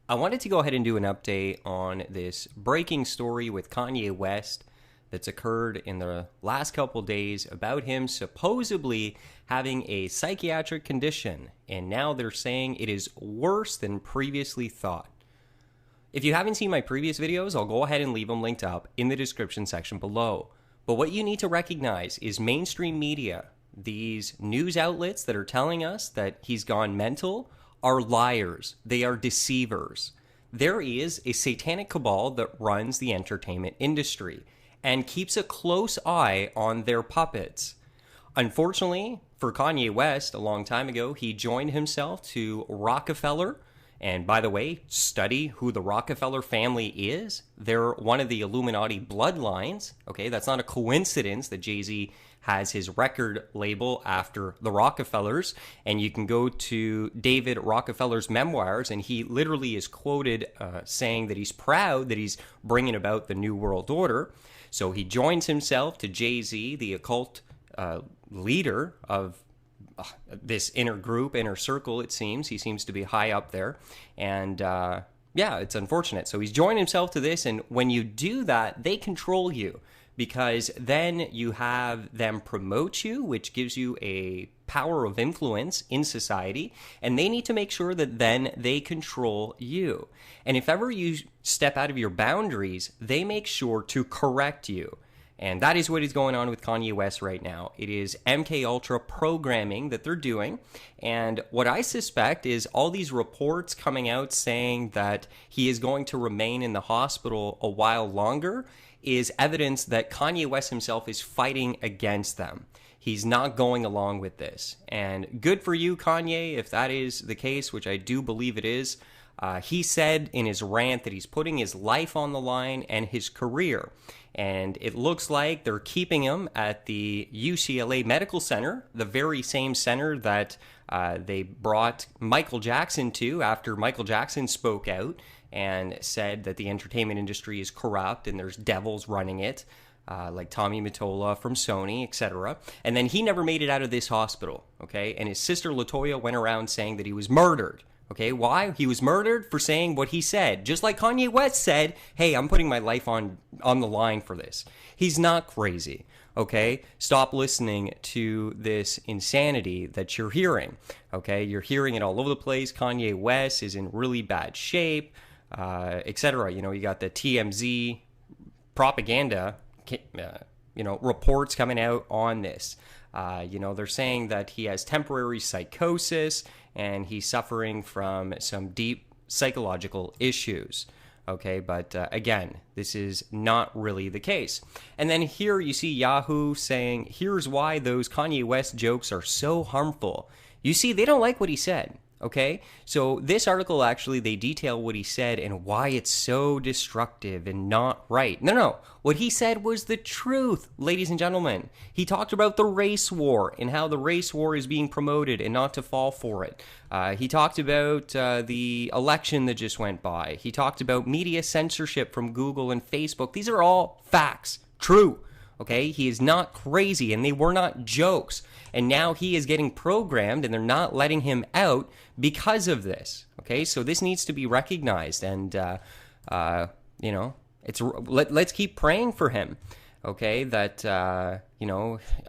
I wanted to go ahead and do an update on this breaking story with Kanye West that's occurred in the last couple days about him supposedly having a psychiatric condition, and now they're saying it is worse than previously thought. If you haven't seen my previous videos, I'll go ahead and leave them linked up in the description section below. But what you need to recognize is mainstream media, these news outlets that are telling us that he's gone mental, are liars. They are deceivers. There is a satanic cabal that runs the entertainment industry and keeps a close eye on their puppets. Unfortunately, for Kanye West, a long time ago, he joined himself to Rockefeller. And by the way, study who the Rockefeller family is. They're one of the Illuminati bloodlines. Okay, that's not a coincidence that Jay-Z has his record label after the Rockefellers. And you can go to David Rockefeller's memoirs, and he literally is quoted saying that he's proud that he's bringing about the New World Order. So he joins himself to Jay-Z, the occult leader of this inner circle, it seems. He seems to be high up there. And yeah, it's unfortunate. So he's joined himself to this. And when you do that, they control you, because then you have them promote you, which gives you a power of influence in society. And they need to make sure that then they control you. And if ever you step out of your boundaries, they make sure to correct you. And that is what is going on with Kanye West right now. It is MK Ultra programming that they're doing. And what I suspect is all these reports coming out saying that he is going to remain in the hospital a while longer is evidence that Kanye West himself is fighting against them. He's not going along with this. And good for you, Kanye, if that is the case, which I do believe it is. He said in his rant that he's putting his life on the line and his career. And it looks like they're keeping him at the UCLA Medical Center, the very same center that they brought Michael Jackson to after Michael Jackson spoke out and said that the entertainment industry is corrupt and there's devils running it, like Tommy Mottola from Sony, etc. And then he never made it out of this hospital, okay? And his sister LaToya went around saying that he was murdered. Okay, why? He was murdered for saying what he said. Just like Kanye West said, hey, I'm putting my life on the line for this. He's not crazy, okay? Stop listening to this insanity that you're hearing, okay? You're hearing it all over the place. Kanye West is in really bad shape, etc. You know, you got the TMZ propaganda, reports coming out on this. They're saying that he has temporary psychosis and he's suffering from some deep psychological issues. Okay, but again, this is not really the case. And then here you see Yahoo saying, here's why those Kanye West jokes are so harmful. You see, they don't like what he said. Okay, so this article actually, they detail what he said and why it's so destructive and not right. No. What he said was the truth, ladies and gentlemen. He talked about the race war and how the race war is being promoted and not to fall for it. He talked about the election that just went by. He talked about media censorship from Google and Facebook. These are all facts, true. Okay, he is not crazy, and they were not jokes. And now he is getting programmed, and they're not letting him out because of this. Okay, so this needs to be recognized, and let's keep praying for him. Okay, that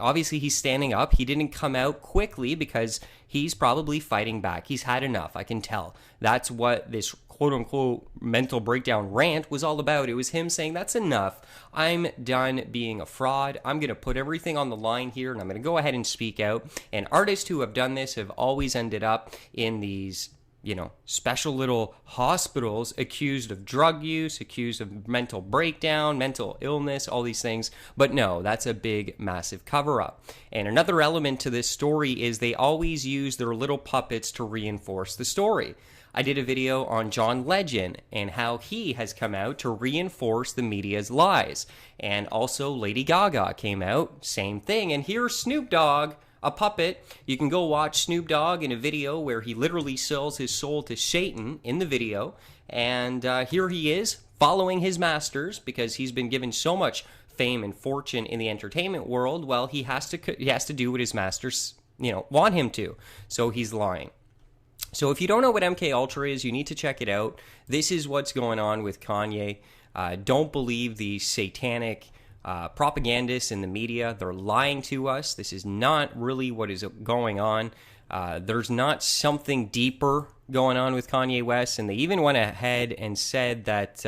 obviously he's standing up. He didn't come out quickly because he's probably fighting back. He's had enough. I can tell. That's what this quote-unquote mental breakdown rant was all about. It was him saying, that's enough. I'm done being a fraud. I'm going to put everything on the line here, and I'm going to go ahead and speak out. And artists who have done this have always ended up in these, special little hospitals, accused of drug use, accused of mental breakdown, mental illness, all these things. But no, that's a big, massive cover-up. And another element to this story is they always use their little puppets to reinforce the story. I did a video on John Legend and how he has come out to reinforce the media's lies. And also Lady Gaga came out, same thing. And here's Snoop Dogg, a puppet. You can go watch Snoop Dogg in a video where he literally sells his soul to Satan in the video. And here he is following his masters because he's been given so much fame and fortune in the entertainment world. Well, he has to do what his masters, want him to. So he's lying. So if you don't know what MK Ultra is, you need to check it out. This is what's going on with Kanye. Don't believe the satanic propagandists in the media. They're lying to us. This is not really what is going on. There's not something deeper going on with Kanye West, and they even went ahead and said that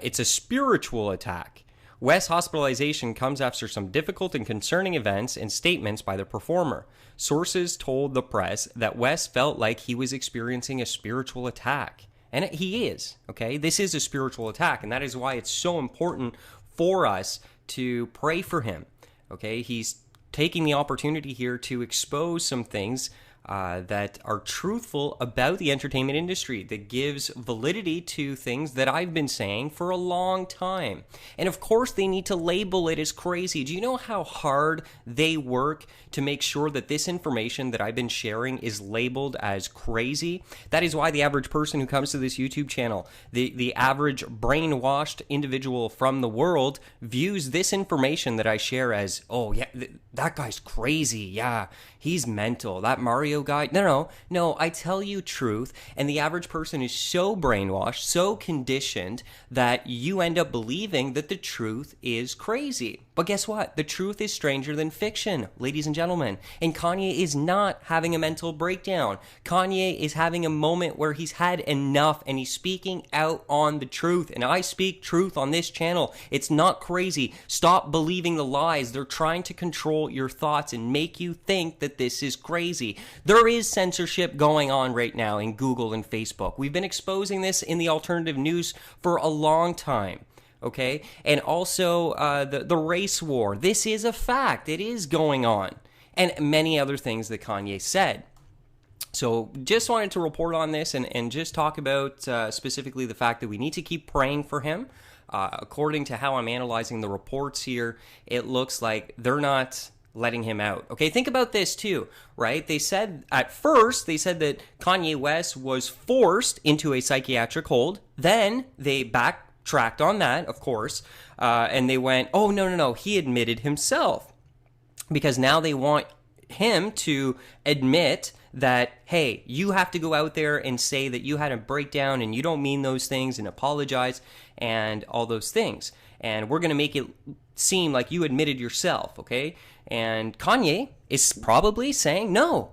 it's a spiritual attack. West's hospitalization comes after some difficult and concerning events and statements by the performer. Sources told the press that West felt like he was experiencing a spiritual attack. And he is, okay? This is a spiritual attack, and that is why it's so important for us to pray for him, okay? He's taking the opportunity here to expose some things that are truthful about the entertainment industry, that gives validity to things that I've been saying for a long time. And of course, they need to label it as crazy. Do you know how hard they work to make sure that this information that I've been sharing is labeled as crazy? That is why the average person who comes to this YouTube channel, the average brainwashed individual from the world, views this information that I share as, oh yeah, that guy's crazy. Yeah, he's mental. That Mario guy. No, I tell you truth. And the average person is so brainwashed, so conditioned that you end up believing that the truth is crazy. But guess what? The truth is stranger than fiction, ladies and gentlemen. And Kanye is not having a mental breakdown. Kanye is having a moment where he's had enough and he's speaking out on the truth. And I speak truth on this channel. It's not crazy. Stop believing the lies. They're trying to control your thoughts and make you think that this is crazy. There is censorship going on right now in Google and Facebook. We've been exposing this in the alternative news for a long time. Okay, and also the race war. This is a fact. It is going on. And many other things that Kanye said. So just wanted to report on this and just talk about specifically the fact that we need to keep praying for him. According to how I'm analyzing the reports here, it looks like they're not letting him out. Okay, think about this too, right? They said at first, they said that Kanye West was forced into a psychiatric hold. Then they backtracked on that, of course, and they went, oh, no, he admitted himself. Because now they want him to admit that, hey, you have to go out there and say that you had a breakdown and you don't mean those things and apologize and all those things. And we're going to make it seem like you admitted yourself, okay? And Kanye is probably saying no,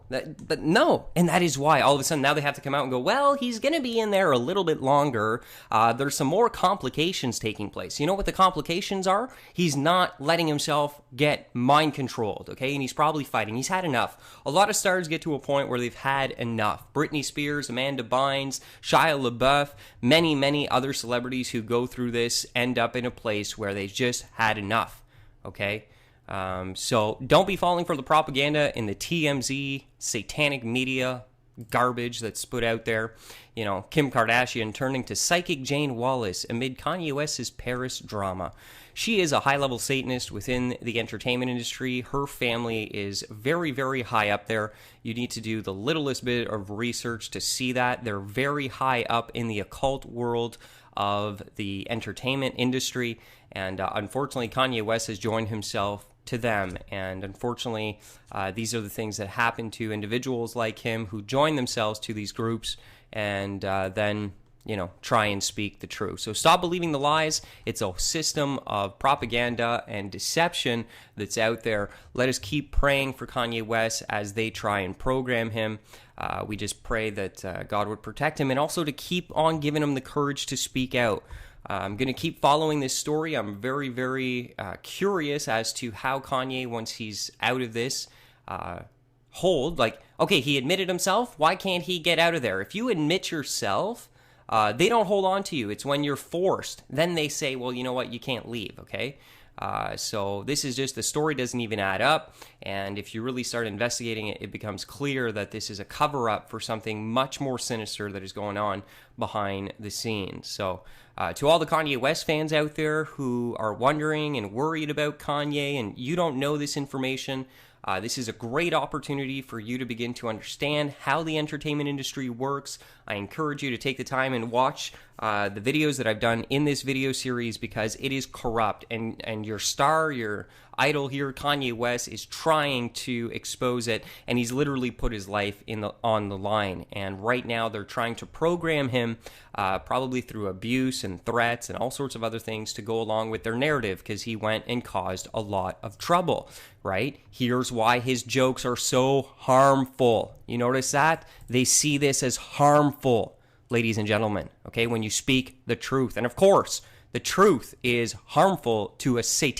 no. And that is why all of a sudden now they have to come out and go, well, he's going to be in there a little bit longer. There's some more complications taking place. You know what the complications are? He's not letting himself get mind controlled, okay? And he's probably fighting. He's had enough. A lot of stars get to a point where they've had enough. Britney Spears, Amanda Bynes, Shia LaBeouf, many other celebrities who go through this end up in a place where they've just had enough, okay? So don't be falling for the propaganda in the TMZ satanic media garbage that's put out there. You know, Kim Kardashian turning to psychic Jane Wallace amid Kanye West's Paris drama. She is a high-level Satanist within the entertainment industry. Her family is very high up there. You need to do the littlest bit of research to see that. They're very high up in the occult world of the entertainment industry. And unfortunately, Kanye West has joined himself to them. And unfortunately, these are the things that happen to individuals like him who join themselves to these groups and then, you know, try and speak the truth. So stop believing the lies. It's a system of propaganda and deception that's out there. Let us keep praying for Kanye West as they try and program him. We just pray that God would protect him and also to keep on giving him the courage to speak out. I'm going to keep following this story. I'm very curious as to how Kanye, once he's out of this hold, like, okay, he admitted himself. Why can't he get out of there? If you admit yourself, they don't hold on to you. It's when you're forced. Then they say, well, you know what? You can't leave, okay? So this is just, the story doesn't even add up. And if you really start investigating it, it becomes clear that this is a cover-up for something much more sinister that is going on behind the scenes. So to all the Kanye West fans out there who are wondering and worried about Kanye and you don't know this information, this is a great opportunity for you to begin to understand how the entertainment industry works, I encourage you to take the time and watch the videos that I've done in this video series, because it is corrupt, and your star, your idol here, Kanye West, is trying to expose it, and he's literally put his life on the line. And right now they're trying to program him, probably through abuse and threats and all sorts of other things, to go along with their narrative, because he went and caused a lot of trouble, right? Here's why his jokes are so harmful. You notice that? They see this as harmful, ladies and gentlemen, okay, when you speak the truth. And of course, the truth is harmful to a satanic